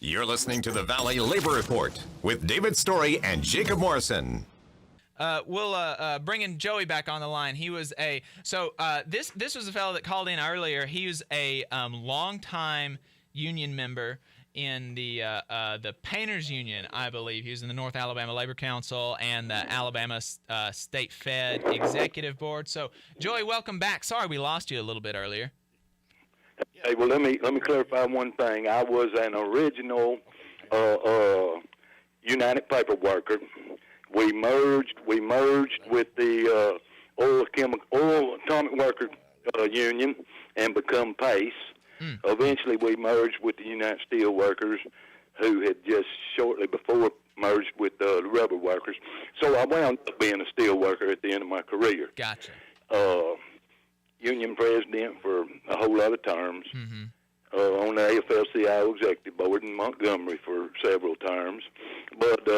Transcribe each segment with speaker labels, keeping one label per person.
Speaker 1: You're listening to the Valley Labor Report with David Story and Jacob Morrison.
Speaker 2: We'll bring in Joey back on the line. He was this was a fellow that called in earlier. He was a longtime union member in the Painters Union, I believe. He was in the North Alabama Labor Council and the Alabama State Fed Executive Board. So, Joey, welcome back. Sorry we lost you a little bit earlier.
Speaker 3: Hey, well, let me clarify one thing. I was an original United Paper Worker. We merged with the Oil Atomic Worker Union and become PACE. Eventually, we merged with the United Steel Workers, who had just shortly before merged with the rubber workers. So I wound up being a steel worker at the end of my career.
Speaker 2: Gotcha.
Speaker 3: Union president for a whole lot of terms. On the AFL-CIO executive board in Montgomery for several terms. But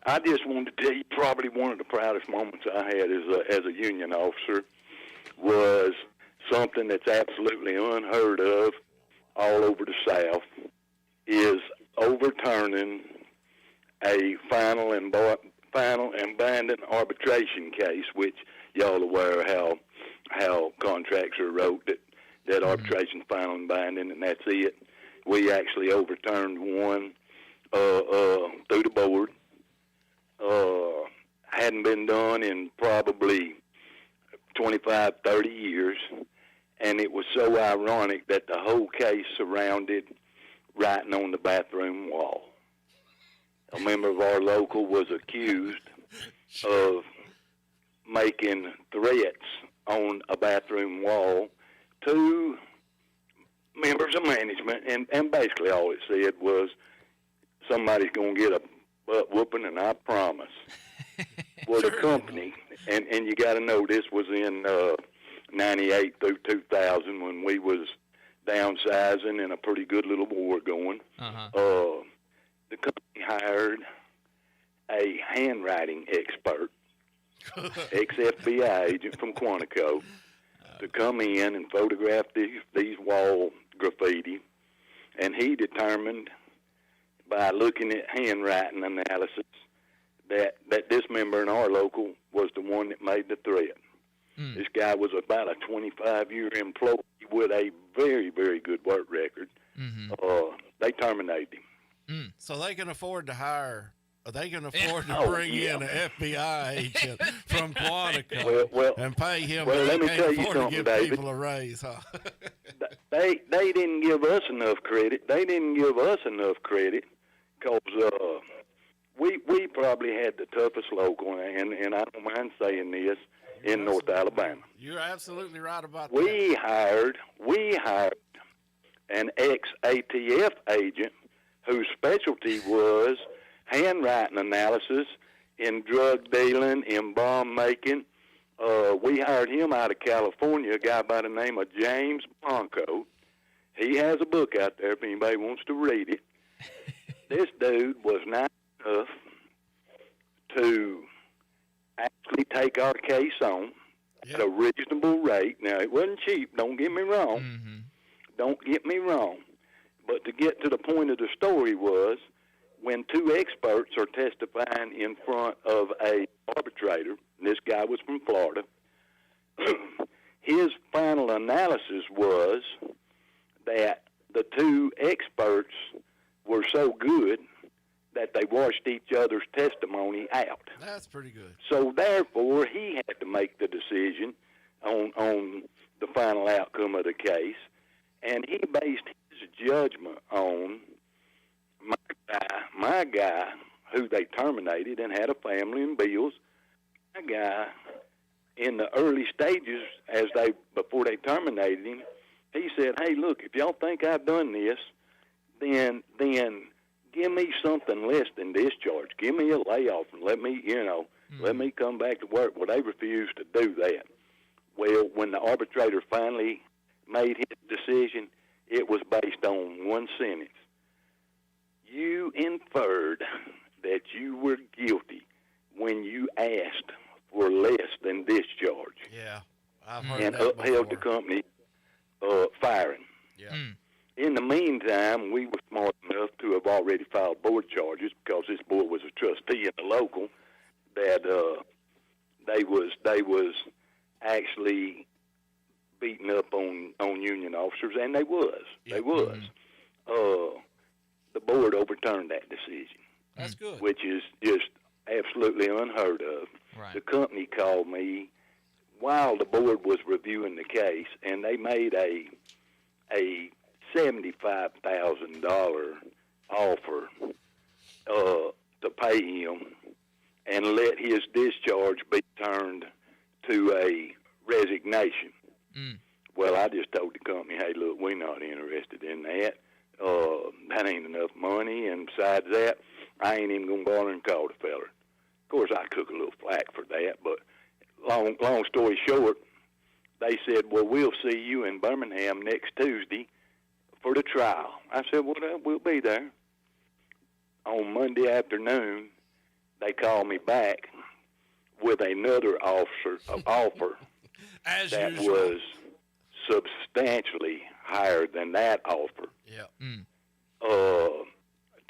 Speaker 3: I just wanted to tell you, probably one of the proudest moments I had as a union officer was something that's absolutely unheard of all over the South, is overturning a final and binding arbitration case, which y'all aware how contracts are wrote, that arbitration final and binding, and that's it. We actually overturned one through the board. Hadn't been done in probably 25, 30 years, and it was so ironic that the whole case surrounded writing on the bathroom wall. A member of our local was accused of making threats on a bathroom wall to members of management, and basically all it said was, somebody's going to get a butt whooping, and I promise. Well, the company, and you got to know this was in 98 through 2000 when we was downsizing and a pretty good little war going. The company hired a handwriting expert, ex-FBI agent from Quantico, to come in and photograph these wall graffiti, and he determined by looking at handwriting analysis that this member in our local was the one that made the threat. This guy was about a 25-year employee with a very, very good work record. They terminated him.
Speaker 4: So they can afford to hire. They can afford to bring in an FBI agent from Quantico and pay him.
Speaker 3: Well, let me tell you something,
Speaker 4: to give
Speaker 3: David.
Speaker 4: people a raise, huh?
Speaker 3: They didn't give us enough credit. They didn't give us enough credit because we probably had the toughest local, and I don't mind saying this, in North Alabama.
Speaker 4: You're absolutely right about
Speaker 3: We
Speaker 4: that.
Speaker 3: We hired an ex-ATF agent whose specialty was handwriting analysis in drug dealing, in bomb making. We hired him out of California, a guy by the name of James Blanco. He has a book out there if anybody wants to read it. This dude was nice enough to actually take our case on at a reasonable rate. Now, it wasn't cheap, don't get me wrong. Don't get me wrong. But to get to the point of the story was, when two experts are testifying in front of a arbitrator, and this guy was from Florida, his final analysis was that the two experts were so good that they washed each other's testimony out.
Speaker 4: That's pretty good.
Speaker 3: So therefore, he had to make the decision on the final outcome of the case, and he based his judgment on my guy, who they terminated and had a family and bills. My guy, in the early stages, before they terminated him, he said, "Hey, look, if y'all think I've done this, then give me something less than discharge. Give me a layoff and let me come back to work." Well, they refused to do that. Well, when the arbitrator finally made his decision, it was based on one sentence. You inferred that you were guilty when you asked for less than discharge.
Speaker 4: Yeah, I've heard
Speaker 3: and
Speaker 4: that
Speaker 3: upheld
Speaker 4: before.
Speaker 3: the company firing.
Speaker 4: Yeah.
Speaker 3: In the meantime, we were smart enough to have already filed board charges because this boy was a trustee in the local, that they was actually beating up on union officers, and they was. They was. The board overturned that decision.
Speaker 4: That's good.
Speaker 3: Which is just absolutely unheard of.
Speaker 2: Right.
Speaker 3: The company called me while the board was reviewing the case, and they made a $75,000 offer to pay him and let his discharge be turned to a resignation. Well, I just told the company, hey, look, we're not interested in that. That ain't enough money, and besides that, I ain't even going to bother and call the feller. Of course, I took a little flack for that, but long story short, they said, well, we'll see you in Birmingham next Tuesday for the trial. I said, well, we'll be there. On Monday afternoon, they called me back with another offer
Speaker 4: As
Speaker 3: that
Speaker 4: usual.
Speaker 3: was substantially higher than that offer.
Speaker 4: Yeah.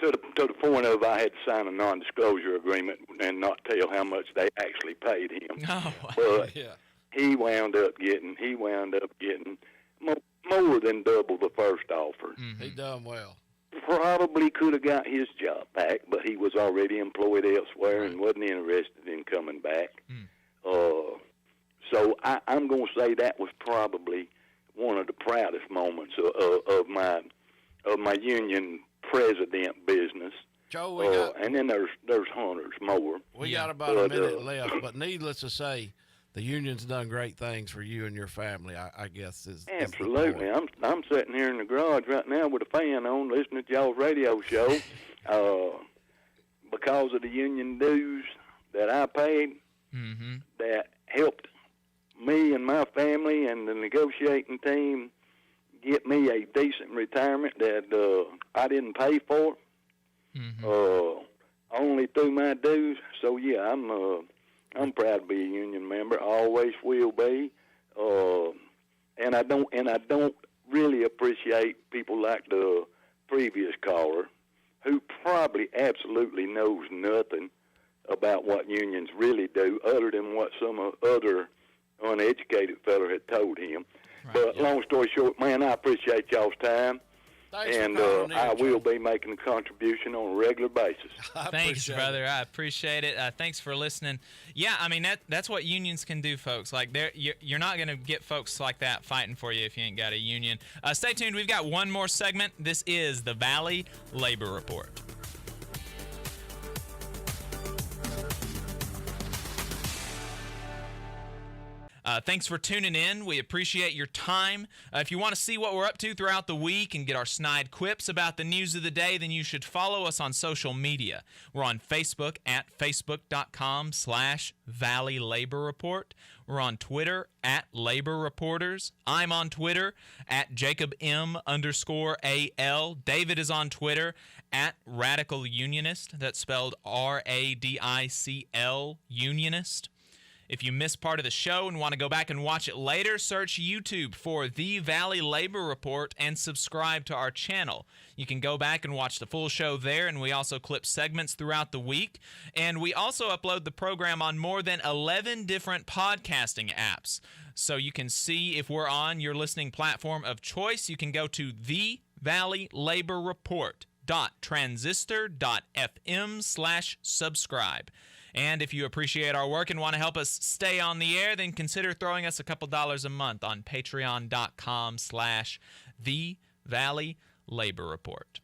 Speaker 3: To the point of I had to sign a non-disclosure agreement and not tell how much they actually paid him.
Speaker 2: Oh,
Speaker 3: But
Speaker 4: Yeah.
Speaker 3: he wound up getting more than double the first offer.
Speaker 4: He done well.
Speaker 3: Probably could have got his job back, but he was already employed elsewhere and wasn't interested in coming back. So I'm going to say that was probably one of the proudest moments of my union president business.
Speaker 4: Joe,
Speaker 3: and then there's hundreds more.
Speaker 4: we got about a minute left, but needless to say, the union's done great things for you and your family, I guess.
Speaker 3: Absolutely. I'm sitting here in the garage right now with a fan on listening to y'all's radio show. Because of the union dues that I paid, that helped me and my family and the negotiating team get me a decent retirement that I didn't pay for, only through my dues. So yeah, I'm proud to be a union member. I always will be. And I don't really appreciate people like the previous caller, who probably absolutely knows nothing about what unions really do, other than what some other uneducated fella had told him.
Speaker 2: Right,
Speaker 3: But long story short, man, I appreciate y'all's time.
Speaker 4: Thanks
Speaker 3: And
Speaker 4: for calling in,
Speaker 3: I
Speaker 4: Joe.
Speaker 3: will be making a contribution on a regular basis.
Speaker 2: Thanks, brother. I appreciate it. Thanks for listening. Yeah, I mean that's what unions can do, folks. Like you're not gonna get folks like that fighting for you if you ain't got a union. Stay tuned. We've got one more segment. This is the Valley Labor Report. Thanks for tuning in. We appreciate your time. If you want to see what we're up to throughout the week and get our snide quips about the news of the day, then you should follow us on social media. We're on Facebook at facebook.com/Valley Labor Report. We're on Twitter at Labor Reporters. I'm on Twitter at JacobM_AL. David is on Twitter at Radical Unionist. That's spelled RADICL Unionist. If you missed part of the show and want to go back and watch it later, search YouTube for The Valley Labor Report and subscribe to our channel. You can go back and watch the full show there, and we also clip segments throughout the week. And we also upload the program on more than 11 different podcasting apps. So you can see if we're on your listening platform of choice. You can go to thevalleylaborreport.transistor.fm/subscribe. And if you appreciate our work and want to help us stay on the air, then consider throwing us a couple dollars a month on patreon.com/The Valley Labor Report.